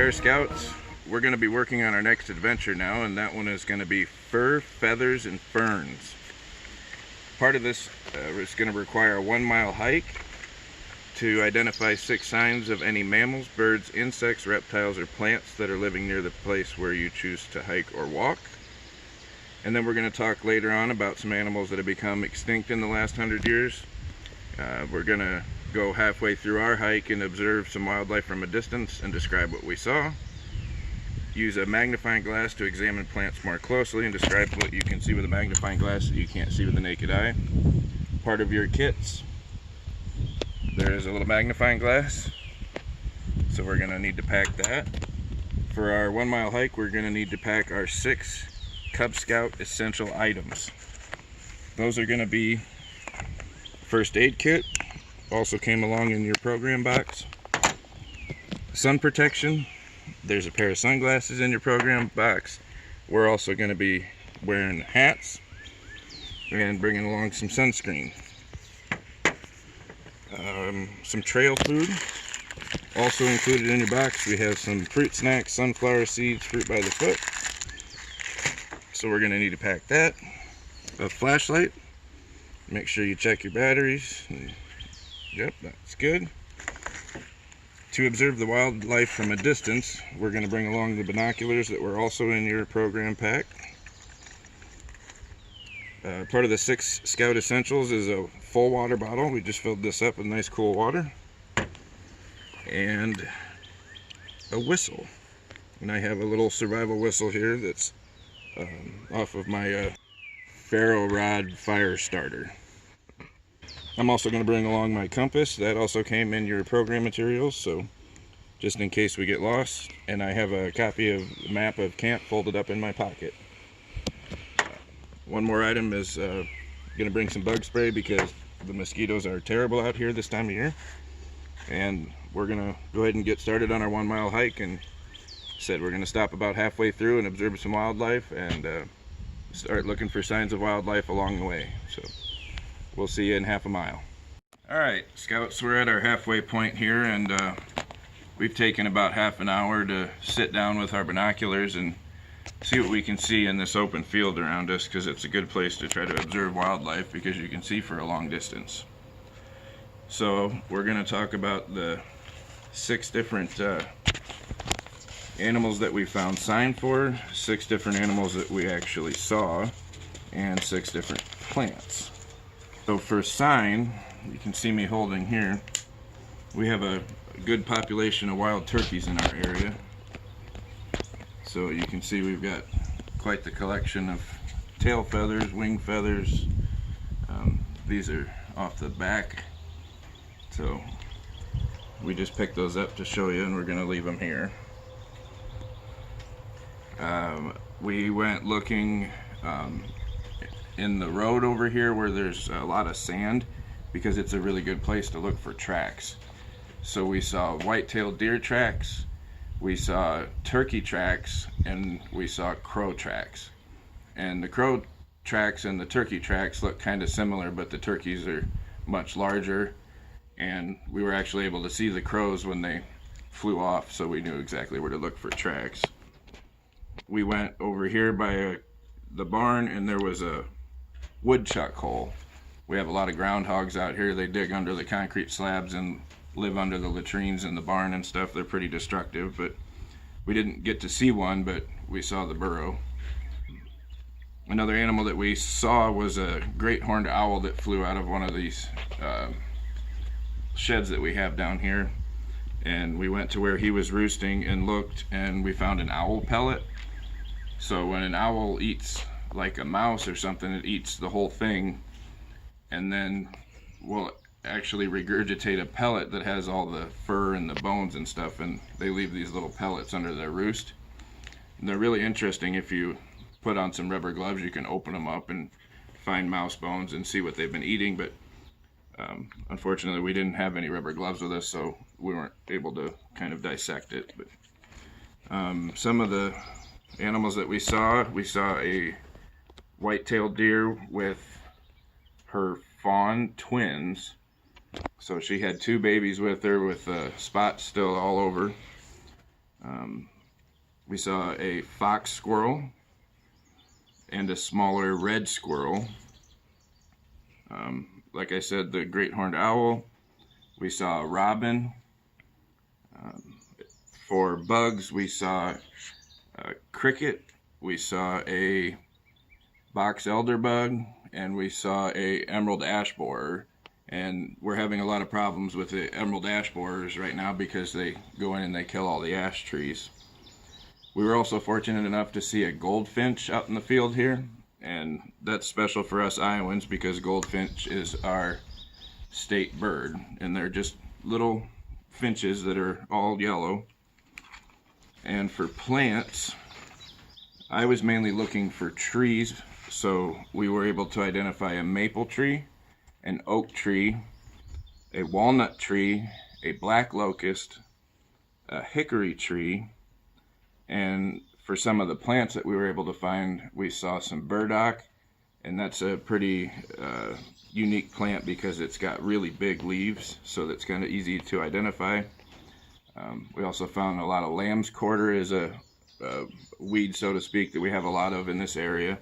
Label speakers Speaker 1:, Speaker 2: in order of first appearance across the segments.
Speaker 1: there, Scouts. We're going to be working on our next adventure now, and that one is going to be fur, feathers, and ferns. Part of this is going to require a 1-mile hike to identify 6 signs of any mammals, birds, insects, reptiles, or plants that are living near the place where you choose to hike or walk. And then we're going to talk later on about some animals that have become extinct in the last 100 years. We're going to go halfway through our hike and observe some wildlife from a distance and describe what we saw. Use a magnifying glass to examine plants more closely and describe what you can see with a magnifying glass that you can't see with the naked eye. Part of your kits, there is a little magnifying glass, so we're going to need to pack that. For our 1-mile hike, we're going to need to pack our 6 Cub Scout essential items. Those are going to be first aid kit, also came along in your program box. Sun protection, there's a pair of sunglasses in your program box. We're also going to be wearing hats and bringing along some sunscreen. Some trail food. Also included in your box, we have some fruit snacks, sunflower seeds, fruit by the foot. So we're going to need to pack that. A flashlight. Make sure you check your batteries. Yep, that's good. To observe the wildlife from a distance, we're going to bring along the binoculars that were also in your program pack. Part of the 6 Scout Essentials is a full water bottle. We just filled this up with nice cool water. And a whistle. And I have a little survival whistle here that's off of my ferro rod fire starter. I'm also going to bring along my compass. That also came in your program materials, so just in case we get lost. And I have a copy of the map of camp folded up in my pocket. One more item is going to bring some bug spray because the mosquitoes are terrible out here this time of year. And we're going to go ahead and get started on our 1-mile hike, and said we're going to stop about halfway through and observe some wildlife and start looking for signs of wildlife along the way. So we'll see you in half a mile. Alright, Scouts, we're at our halfway point here, and we've taken about half an hour to sit down with our binoculars and see what we can see in this open field around us, because it's a good place to try to observe wildlife because you can see for a long distance. So we're going to talk about the 6 different animals that we found sign for, 6 different animals that we actually saw, and 6 different plants. So for sign, you can see me holding here, we have a good population of wild turkeys in our area. So you can see we've got quite the collection of tail feathers, wing feathers. These are off the back. So we just picked those up to show you, and we're going to leave them here. We went looking in the road over here where there's a lot of sand, because it's a really good place to look for tracks. So we saw white-tailed deer tracks, we saw turkey tracks, and we saw crow tracks. And the crow tracks and the turkey tracks look kind of similar, but the turkeys are much larger, and we were actually able to see the crows when they flew off, so we knew exactly where to look for tracks. We went over here by the barn, and there was a woodchuck hole. We have a lot of groundhogs out here. They dig under the concrete slabs and live under the latrines in the barn and stuff. They're pretty destructive, but we didn't get to see one, but we saw the burrow. Another animal that we saw was a great horned owl that flew out of one of these sheds that we have down here, and we went to where he was roosting and looked, and we found an owl pellet. So when an owl eats like a mouse or something, it eats the whole thing, and then will actually regurgitate a pellet that has all the fur and the bones and stuff, and they leave these little pellets under their roost. And they're really interesting. If you put on some rubber gloves, you can open them up and find mouse bones and see what they've been eating, but unfortunately we didn't have any rubber gloves with us, so we weren't able to kind of dissect it. But some of the animals that we saw a white-tailed deer with her fawn twins. So she had 2 babies with her with spots still all over. We saw a fox squirrel and a smaller red squirrel. Like I said, the great horned owl. We saw a robin. For bugs, we saw a cricket. We saw a box elder bug, and we saw a emerald ash borer. And we're having a lot of problems with the emerald ash borers right now because they go in and they kill all the ash trees. We were also fortunate enough to see a goldfinch out in the field here, and that's special for us Iowans because goldfinch is our state bird, and they're just little finches that are all yellow. And for plants, I was mainly looking for trees, so we were able to identify a maple tree, an oak tree, a walnut tree, a black locust, a hickory tree, and for some of the plants that we were able to find, we saw some burdock, and that's a pretty unique plant because it's got really big leaves, so that's kind of easy to identify. We also found a lot of lamb's quarter is a weed, so to speak, that we have a lot of in this area.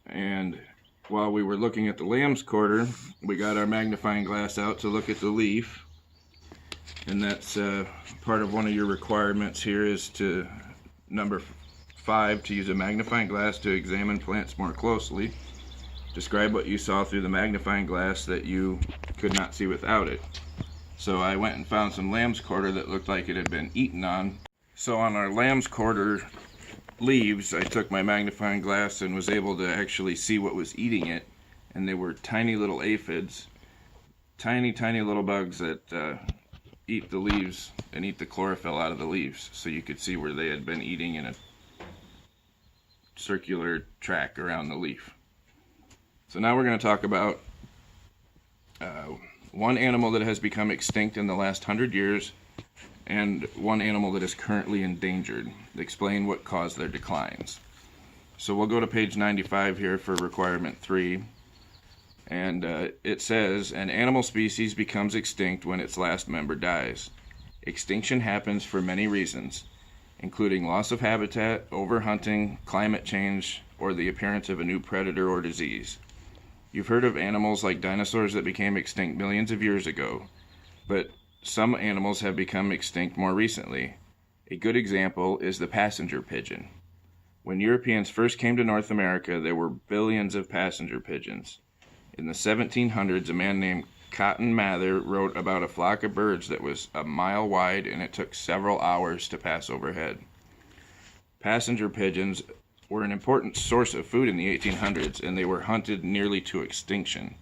Speaker 1: And while we were looking at the lamb's quarter, we got our magnifying glass out to look at the leaf. And that's part of one of your requirements here is to number 5, to use a magnifying glass to examine plants more closely. Describe what you saw through the magnifying glass that you could not see without it. So I went and found some lamb's quarter that looked like it had been eaten on. So on our lamb's quarter leaves, I took my magnifying glass and was able to actually see what was eating it. And they were tiny little aphids, tiny little bugs that eat the leaves and eat the chlorophyll out of the leaves. So you could see where they had been eating in a circular track around the leaf. So now we're going to talk about one animal that has become extinct in the last 100 years and one animal that is currently endangered. Explain what caused their declines. So we'll go to page 95 here for requirement 3. And it says, an animal species becomes extinct when its last member dies. Extinction happens for many reasons, including loss of habitat, overhunting, climate change, or the appearance of a new predator or disease. You've heard of animals like dinosaurs that became extinct millions of years ago, but some animals have become extinct more recently. A good example is the passenger pigeon. When Europeans first came to North America, there were billions of passenger pigeons. In the 1700s, a man named Cotton Mather wrote about a flock of birds that was a mile wide and it took several hours to pass overhead. Passenger pigeons were an important source of food in the 1800s, and they were hunted nearly to extinction.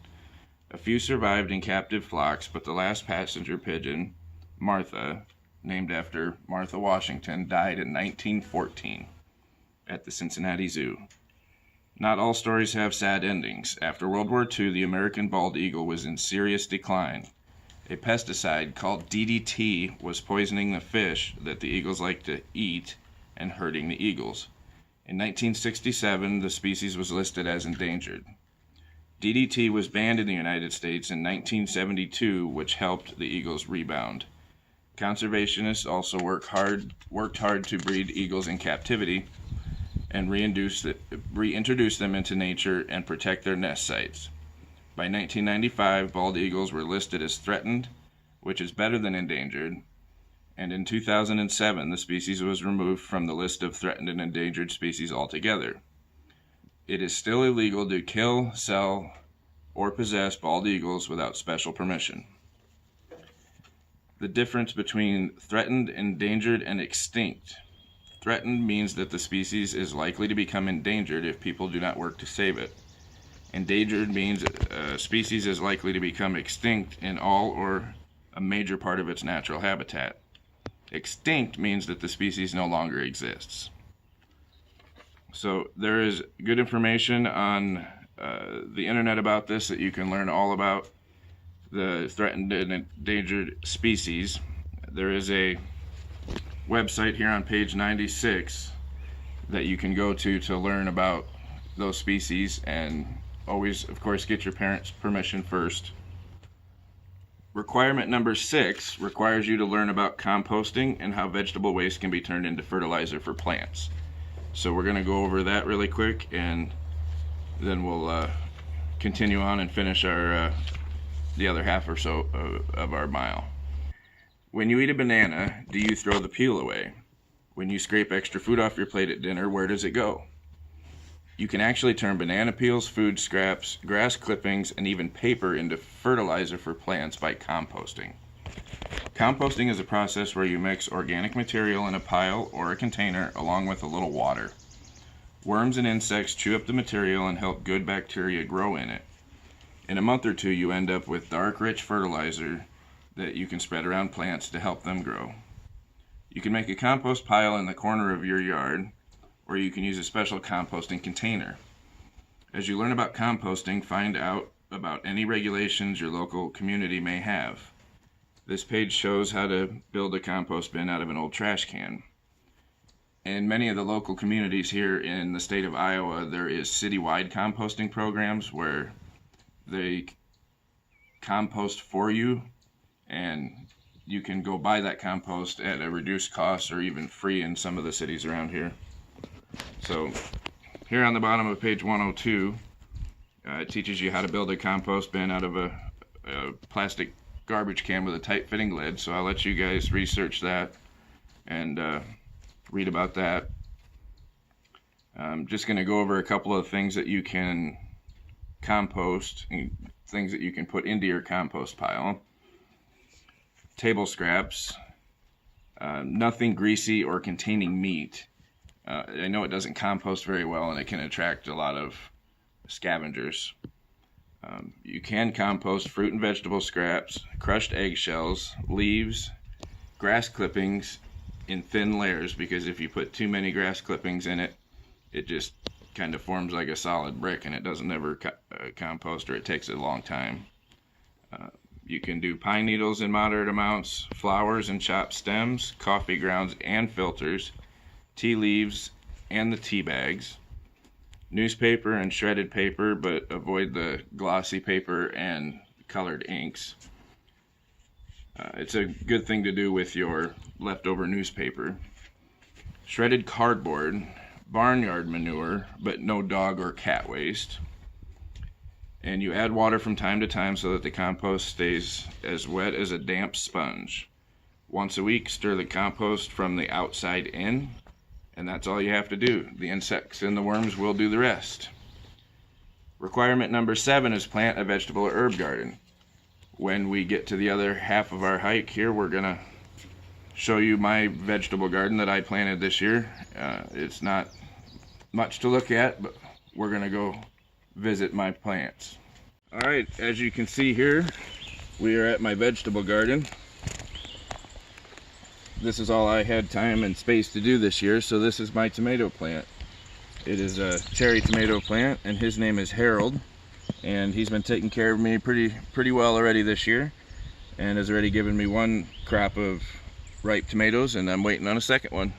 Speaker 1: A few survived in captive flocks, but the last passenger pigeon, Martha, named after Martha Washington, died in 1914 at the Cincinnati Zoo. Not all stories have sad endings. After World War II, the American bald eagle was in serious decline. A pesticide called DDT was poisoning the fish that the eagles like to eat and hurting the eagles. In 1967, the species was listed as endangered. DDT was banned in the United States in 1972, which helped the eagles rebound. Conservationists also worked hard to breed eagles in captivity and reintroduce them into nature and protect their nest sites. By 1995, bald eagles were listed as threatened, which is better than endangered, and in 2007, the species was removed from the list of threatened and endangered species altogether. It is still illegal to kill, sell, or possess bald eagles without special permission. The difference between threatened, endangered, and extinct. Threatened means that the species is likely to become endangered if people do not work to save it. Endangered means a species is likely to become extinct in all or a major part of its natural habitat. Extinct means that the species no longer exists. So there is good information on the internet about this that you can learn all about the threatened and endangered species. There is a website here on page 96 that you can go to learn about those species, and always, of course, get your parents' permission first. Requirement number 6 requires you to learn about composting and how vegetable waste can be turned into fertilizer for plants. So we're going to go over that really quick, and then we'll continue on and finish our the other half or so of our mile. When you eat a banana, do you throw the peel away? When you scrape extra food off your plate at dinner, where does it go? You can actually turn banana peels, food scraps, grass clippings, and even paper into fertilizer for plants by composting. Composting is a process where you mix organic material in a pile or a container along with a little water. Worms and insects chew up the material and help good bacteria grow in it. In a month or two, you end up with dark, rich fertilizer that you can spread around plants to help them grow. You can make a compost pile in the corner of your yard, or you can use a special composting container. As you learn about composting, find out about any regulations your local community may have. This page shows how to build a compost bin out of an old trash can. In many of the local communities here in the state of Iowa, there is citywide composting programs where they compost for you, and you can go buy that compost at a reduced cost or even free in some of the cities around here. So here on the bottom of page 102, it teaches you how to build a compost bin out of a plastic garbage can with a tight fitting lid. So I'll let you guys research that and read about that. I'm just going to go over a couple of things that you can compost, things that you can put into your compost pile. Table scraps, nothing greasy or containing meat. I know it doesn't compost very well, and it can attract a lot of scavengers. You can compost fruit and vegetable scraps, crushed eggshells, leaves, grass clippings in thin layers, because if you put too many grass clippings in it, it just kind of forms like a solid brick and it doesn't ever compost, or it takes a long time. You can do pine needles in moderate amounts, flowers and chopped stems, coffee grounds and filters, tea leaves and the tea bags, newspaper and shredded paper, but avoid the glossy paper and colored inks. It's a good thing to do with your leftover newspaper. Shredded cardboard, barnyard manure, but no dog or cat waste. And you add water from time to time so that the compost stays as wet as a damp sponge. Once a week, stir the compost from the outside in, and that's all you have to do. The insects and the worms will do the rest. Requirement number 7 is plant a vegetable or herb garden. When we get to the other half of our hike here, we're going to show you my vegetable garden that I planted this year. It's not much to look at, but we're going to go visit my plants. Alright, as you can see here, we are at my vegetable garden. This is all I had time and space to do this year, so this is my tomato plant. It is a cherry tomato plant, and his name is Harold, and he's been taking care of me pretty well already this year, and has already given me one crop of ripe tomatoes, and I'm waiting on a second one.